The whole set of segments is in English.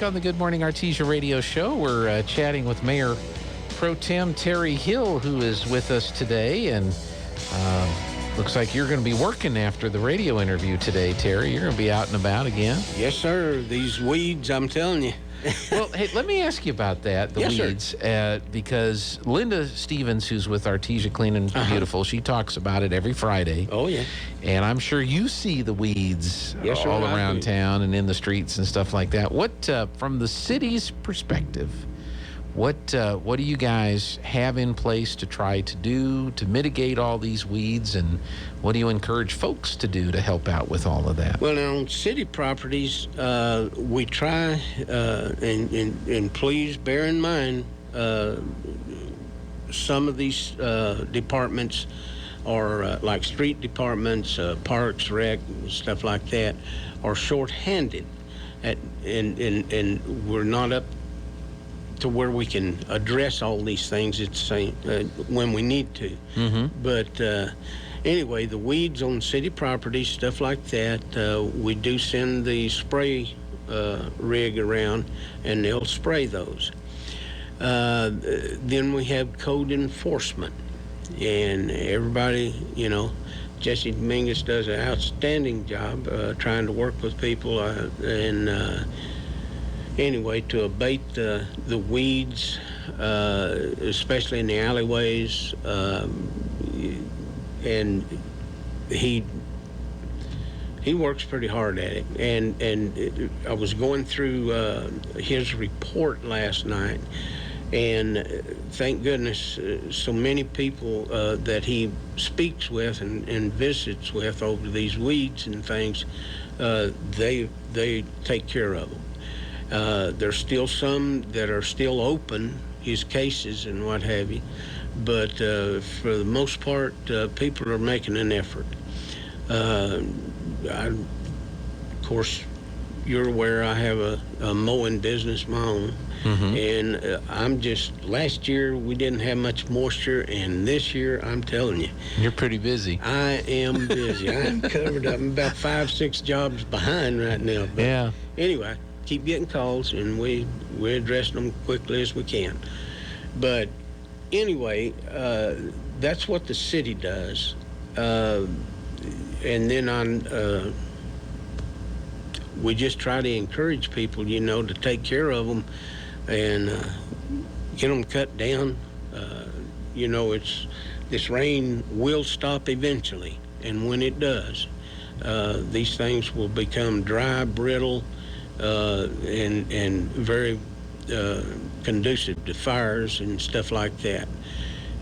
back on the Good Morning Artesia radio show. We're chatting with Mayor Pro Tem Terry Hill, who is with us today. And looks like you're going to be working after the radio interview today, Terry. You're going to be out and about again. Yes, sir. These weeds, I'm telling you. Well, hey, let me ask you about that, the Yes, weeds, because Linda Stevens, who's with Artesia Clean and Beautiful, she talks about it every Friday. Oh, yeah. And I'm sure you see the weeds Yes, sir, all I around do. town and in the streets and stuff like that. What, from the city's perspective, what do you guys have in place to try to do to mitigate all these weeds, and what do you encourage folks to do to help out with all of that? Well, now, on city properties, we try, and please bear in mind, some of these departments are like street departments, parks, rec, stuff like that, are short-handed, and we're not up to where we can address all these things at the same when we need to. But anyway, the weeds on city property, stuff like that, we do send the spray rig around, and they'll spray those. Then we have code enforcement, and everybody, Jesse Dominguez does an outstanding job trying to work with people anyway, to abate the weeds, especially in the alleyways, and he works pretty hard at it. And I was going through his report last night, and thank goodness so many people that he speaks with and visits with over these weeds and things, they take care of them. There's still some that are still open, his cases and what have you, but for the most part, people are making an effort. Of course, you're aware I have a mowing business, my own, and last year we didn't have much moisture, and this year, I'm telling you. You're pretty busy. I am busy. I'm covered up. I'm about 5-6 jobs behind right now. But Yeah. Anyway, keep getting calls, and we're addressing them quickly as we can. But anyway, that's what the city does. And then we just try to encourage people, to take care of them and get them cut down. This rain will stop eventually, and when it does, these things will become dry, brittle, and very conducive to fires and stuff like that.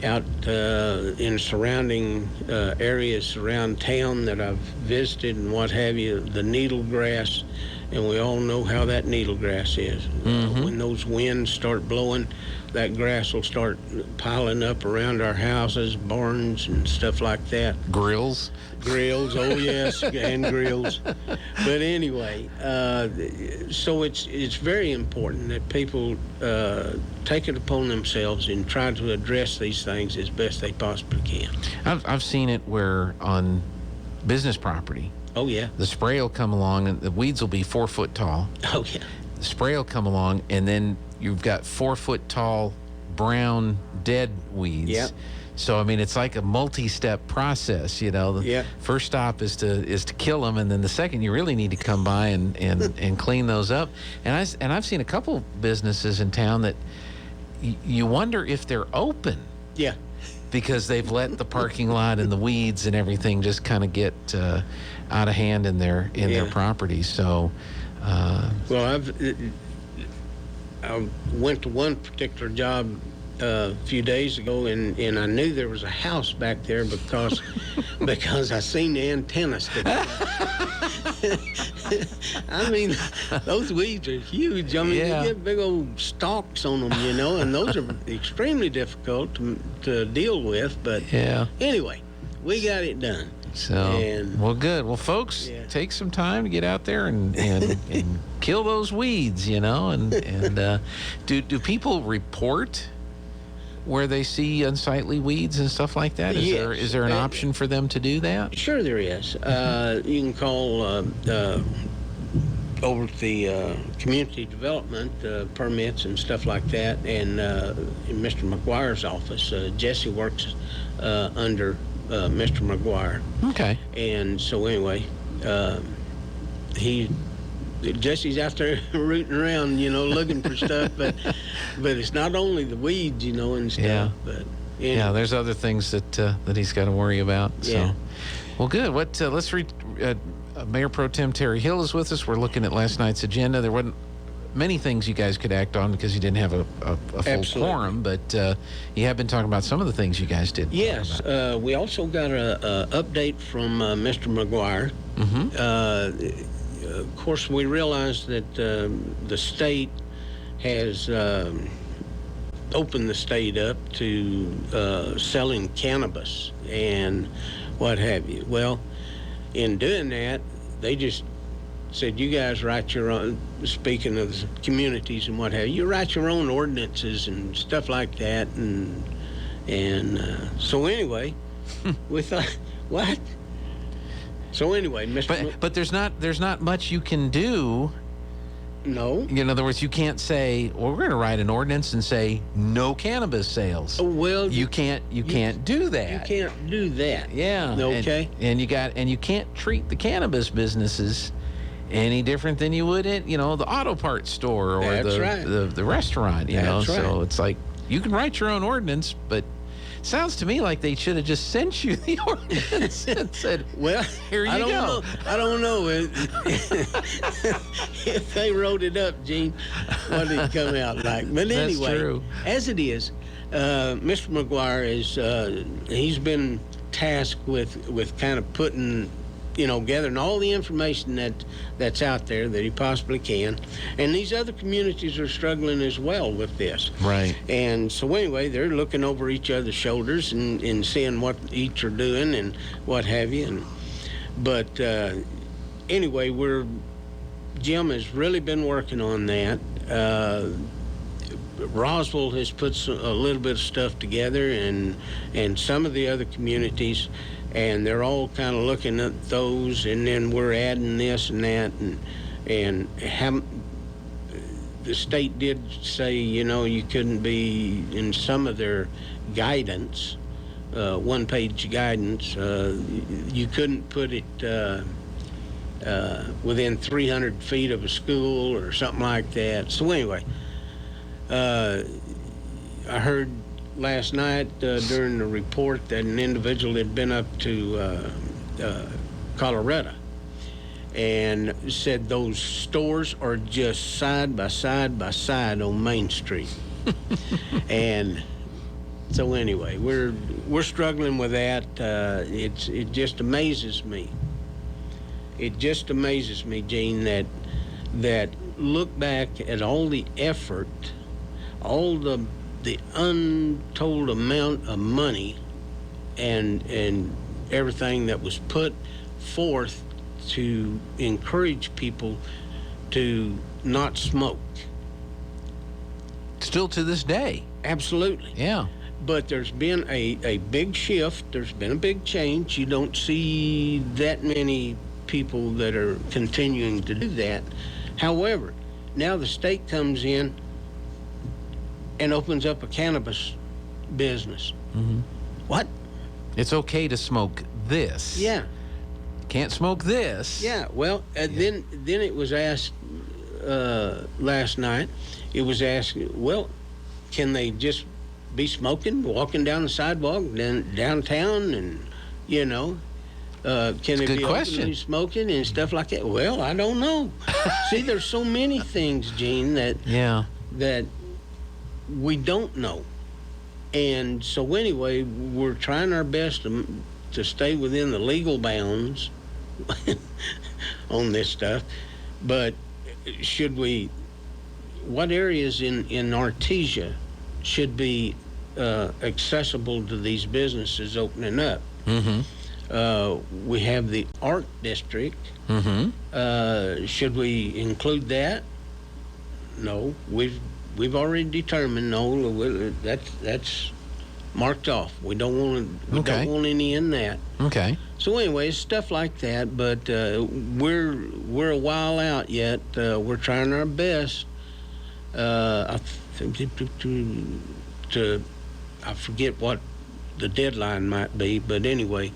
Out in surrounding areas around town that I've visited and what have you, the needle grass, and we all know how that needle grass is. When those winds start blowing, that grass will start piling up around our houses, barns, and stuff like that. Grills, oh yes, and grills. But anyway, so it's very important that people take it upon themselves and try to address these things as best they possibly can. I've seen it where on business property, Oh yeah. the spray will come along and the weeds will be 4 foot tall. Oh yeah. The spray will come along, and then you've got 4 foot tall brown dead weeds. Yep. So I mean, it's like a multi-step process. The Yep. first stop is to kill them, and then the second you really need to come by and clean those up. And I've seen a couple businesses in town that you wonder if they're open Yeah. because they've let the parking lot and the weeds and everything just kind of get out of hand in their property. So. Well, I went to one particular job a few days ago, and I knew there was a house back there because I seen the antenna sticking out. I mean, those weeds are huge. I mean, Yeah. they get big old stalks on them, and those are extremely difficult to deal with. But Yeah. anyway, we got it done. So, And- well, good. Well, folks, Yeah. take some time to get out there and kill those weeds, and do people report where they see unsightly weeds and stuff like that? Is there an option for them to do that? Sure there is. You can call over at the community development permits and stuff like that, and in Mr. McGuire's office. Jesse works under Mr. McGuire. Okay. And so anyway, Jesse's out there rooting around, looking for stuff, but it's not only the weeds, and stuff. Yeah. But yeah, there's other things that he's got to worry about. So. Yeah. Well, good. Let's read. Mayor Pro Tem Terry Hill is with us. We're looking at last night's agenda. There wasn't many things you guys could act on because you didn't have a full Absolutely. quorum, but you have been talking about some of the things you guys did. Yes, we also got a update from Mr. McGuire. Of course, we realize that the state has opened the state up to selling cannabis and what have you. Well, in doing that, they just said, you guys write your own, speaking of the communities and what have you, write your own ordinances and stuff like that. And so anyway, we thought, what? So anyway, But there's not much you can do. No. In other words, you can't say, well, we're going to write an ordinance and say no cannabis sales. Well, you can't do that. You can't do that. Yeah. Okay. And you can't treat the cannabis businesses any different than you would at, the auto parts store or That's the, right. the restaurant, That's right. So it's like you can write your own ordinance, but it sounds to me like they should have just sent you the ordinance and said, well, here you go. I don't know if they wrote it up, Gene, what did it come out like. But That's anyway, true. As it is, Mr. McGuire he's been tasked with kind of putting, gathering all the information that's out there that he possibly can. And these other communities are struggling as well with this. Right. And so anyway, they're looking over each other's shoulders and seeing what each are doing and what have you. But anyway, Jim has really been working on that. Roswell has put a little bit of stuff together, and some of the other communities, and they're all kind of looking at those, and then we're adding this and that, and the state did say, you couldn't be in some of their guidance, one-page guidance, you couldn't put it within 300 feet of a school or something like that. So anyway, I heard last night during the report that an individual had been up to Colorado and said those stores are just side by side by side on Main Street. And so anyway, we're struggling with that. It just amazes me. It just amazes me, Gene, that look back at all the effort, all the untold amount of money and everything that was put forth to encourage people to not smoke. Still to this day. Absolutely. Yeah. But there's been a big shift. There's been a big change. You don't see that many people that are continuing to do that. However, now the state comes in and opens up a cannabis business. Mm-hmm. What? It's okay to smoke this. Yeah. Can't smoke this. Yeah. Well, then it was asked last night. It was asked, well, can they just be smoking, walking down the sidewalk downtown, and can they be openly smoking and stuff like that? Well, I don't know. See, there's so many things, Gene, that we don't know. And so anyway, we're trying our best to stay within the legal bounds on this stuff. But what areas in Artesia should be accessible to these businesses opening up? Mm-hmm. We have the art district. Mm-hmm. Should we include that? No, we've already determined no. That's marked off. We don't want any in that. Okay. So anyways, stuff like that, but we're a while out yet. We're trying our best. I think I forget what the deadline might be, but anyway,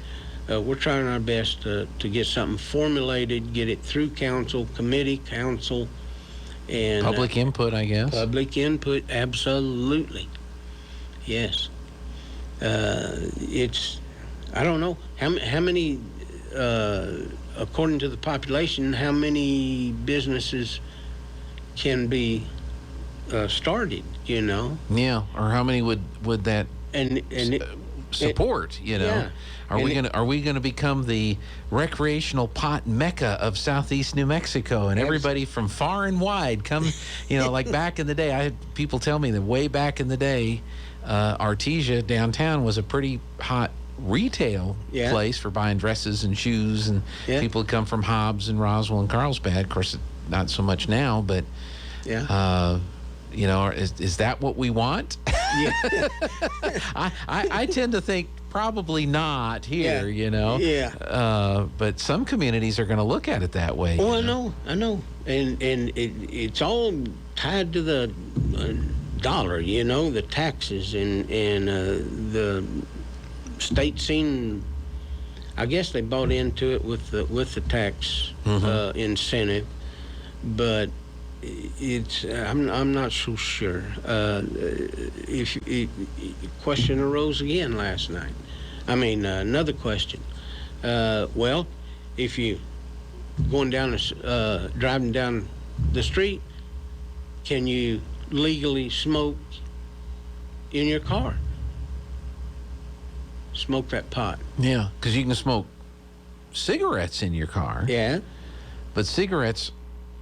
we're trying our best to get something formulated, get it through committee, council, and Public input, I guess. public input. Absolutely, yes. It's, I don't know how many, according to the population, how many businesses can be started. Yeah, or how many would that and support? Yeah. Are we gonna become the recreational pot mecca of southeast New Mexico, and everybody from far and wide come? Like back in the day, I had people tell me that way back in the day, Artesia downtown was a pretty hot retail place for buying dresses and shoes, and people would come from Hobbs and Roswell and Carlsbad. Of course, not so much now, but is that what we want? I tend to think probably not here. But some communities are going to look at it that way. Oh, I know, and it's all tied to the dollar. The taxes and the state scene. I guess they bought into it with the tax incentive, but it's I'm not so sure. Question arose again last night. Another question. Well, if you driving down the street, can you legally smoke in your car? Smoke that pot. Yeah, because you can smoke cigarettes in your car. Yeah. But cigarettes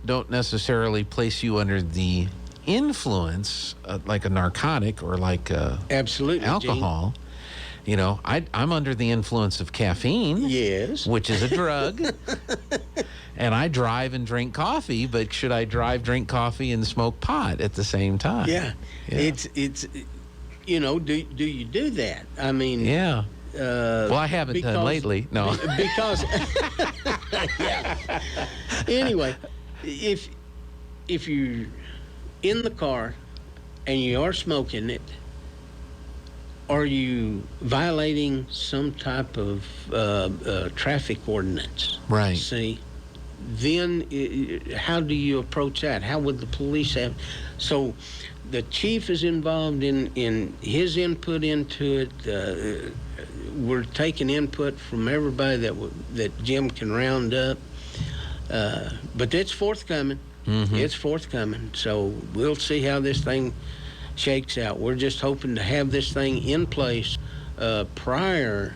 don't necessarily place you under the influence like a narcotic or like absolutely alcohol. Gene. I'm under the influence of caffeine. Yes. Which is a drug. And I drive and drink coffee, but should I drink coffee and smoke pot at the same time? Yeah. It's do you do that? Yeah. Well, I haven't done lately. No. Because anyway, if you're in the car and you are smoking it, are you violating some type of traffic ordinance? Right. See, then how do you approach that? How would the police have? So the chief is involved in his input into it. We're taking input from everybody that Jim can round up. But it's forthcoming. Mm-hmm. It's forthcoming. So we'll see how this thing shakes out. We're just hoping to have this thing in place prior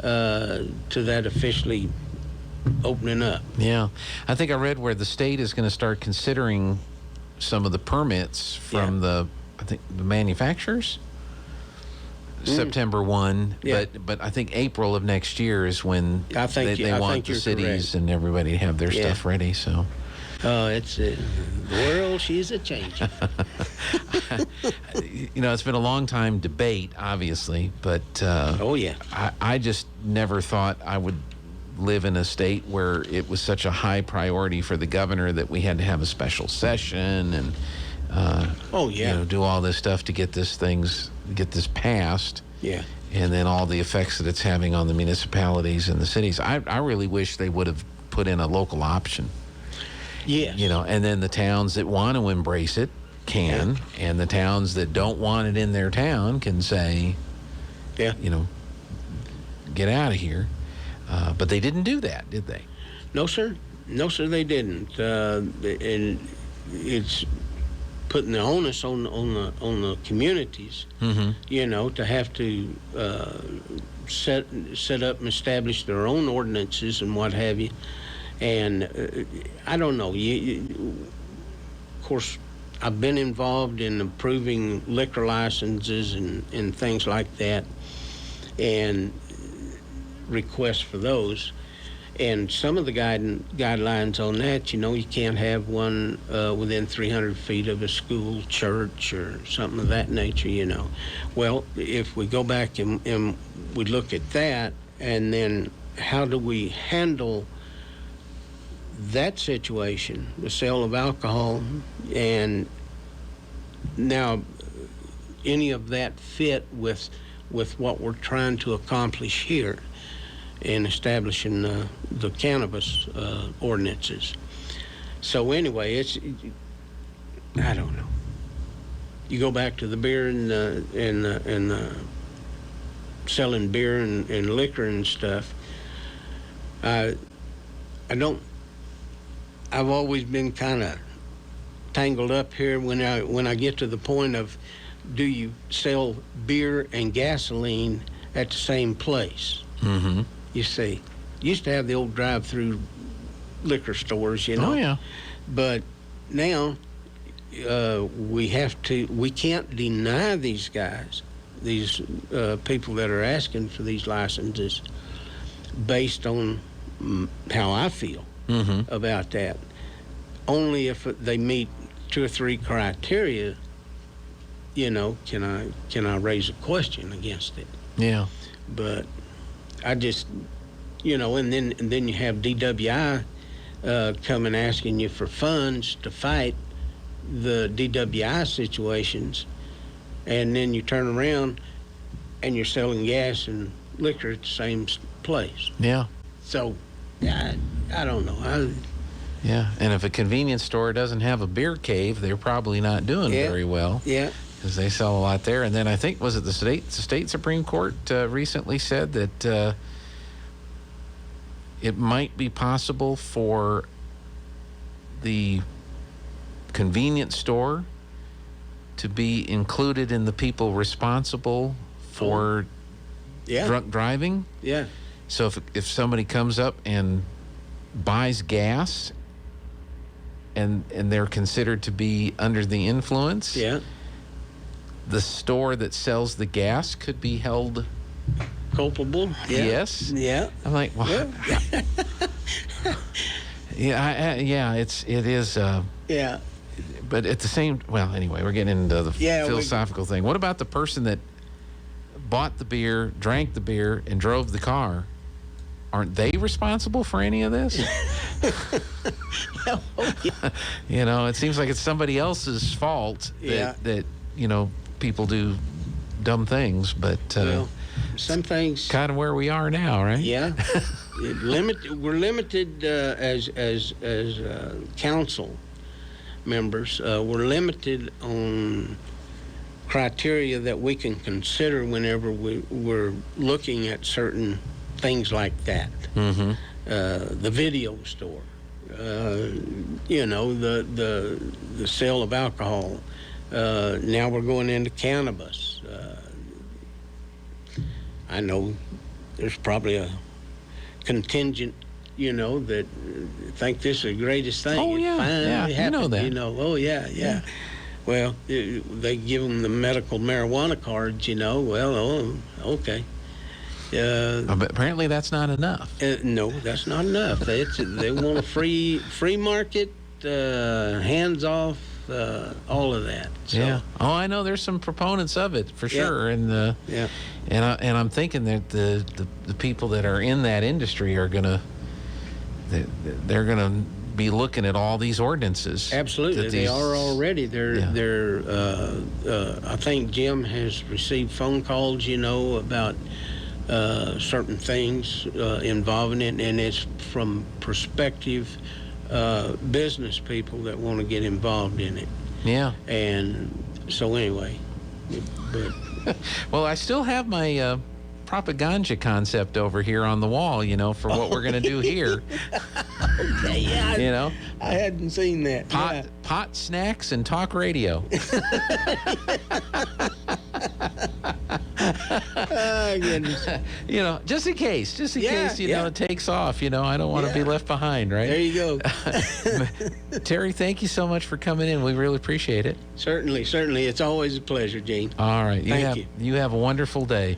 to that officially opening up. Yeah. I think I read where the state is going to start considering some of the permits from the manufacturers. September 1, but I think April of next year is when they want the cities correct. And everybody to have their stuff ready. So, the world, she's a changing. It's been a long time debate, obviously, but I just never thought I would live in a state where it was such a high priority for the governor that we had to have a special session and do all this stuff to get this passed. Yeah. And then all the effects that it's having on the municipalities and the cities. I really wish they would have put in a local option. Yes. And then the towns that want to embrace it can, and the towns that don't want it in their town can say, get out of here. But they didn't do that, did they? No, sir. No, sir, they didn't. And it's putting the onus on the communities, to have to set up and establish their own ordinances and what have you. And I don't know. Of course, I've been involved in approving liquor licenses and things like that, and requests for those. And some of the guidelines on that, you can't have one within 300 feet of a school, church, or something of that nature, Well, if we go back and we look at that, and then how do we handle that situation, the sale of alcohol, and now any of that fit with what we're trying to accomplish here in establishing the cannabis ordinances. So anyway, I don't know. You go back to the beer and selling beer and liquor and stuff. I've always been kind of tangled up here when I get to the point of, do you sell beer and gasoline at the same place? Mm-hmm. You see, used to have the old drive-through liquor stores, you know. Oh, yeah. But now we can't deny these guys, these people that are asking for these licenses, based on how I feel about that. Only if they meet 2 or 3 criteria, you know, can I raise a question against it. Yeah. But I just, you know, and then you have DWI coming asking you for funds to fight the DWI situations, and then you turn around and you're selling gas and liquor at the same place. Yeah. So I don't know. Yeah. And if a convenience store doesn't have a beer cave, they're probably not doing very well. Yeah. Because they sell a lot there. And then I think, was it the state Supreme Court recently said that it might be possible for the convenience store to be included in the people responsible for drunk driving. Yeah. So if somebody comes up and buys gas and they're considered to be under the influence, the store that sells the gas could be held culpable. Yes. Yeah. I'm like, well, it is. Yeah. But at the same, well, anyway, we're getting into the philosophical thing. What about the person that bought the beer, drank the beer, and drove the car? Aren't they responsible for any of this? You know, it seems like it's somebody else's fault that you know, people do dumb things, but some things kind of where we are now, right? Yeah. We're limited as council members. We're limited on criteria that we can consider whenever we're looking at certain things like that. The video store, you know, the sale of alcohol. Now we're going into cannabis. I know there's probably a contingent, you know, that think this is the greatest thing. Oh, yeah. It finally happened, you know that. You know, oh, yeah. Well, they give them the medical marijuana cards, you know. Well, okay. But apparently that's not enough. No, that's not enough. They want a free market, hands off, all of that. So. Yeah. Oh, I know there's some proponents of it for sure, and and I'm thinking that the people that are in that industry are they're gonna be looking at all these ordinances. Absolutely, they are already. They're I think Jim has received phone calls, you know, about certain things involving it, and it's from prospective business people that want to get involved in it. Yeah. And so anyway, but well, I still have my propaganda concept over here on the wall, you know, for what we're going to do here. Okay, yeah. You know, I hadn't seen that. Pot snacks and talk radio. Oh, goodness. You know, just in case, you know, it takes off. You know, I don't want to be left behind, right? There you go. Terry, thank you so much for coming in. We really appreciate it. Certainly. It's always a pleasure, Gene. All right. Thank you. You have a wonderful day.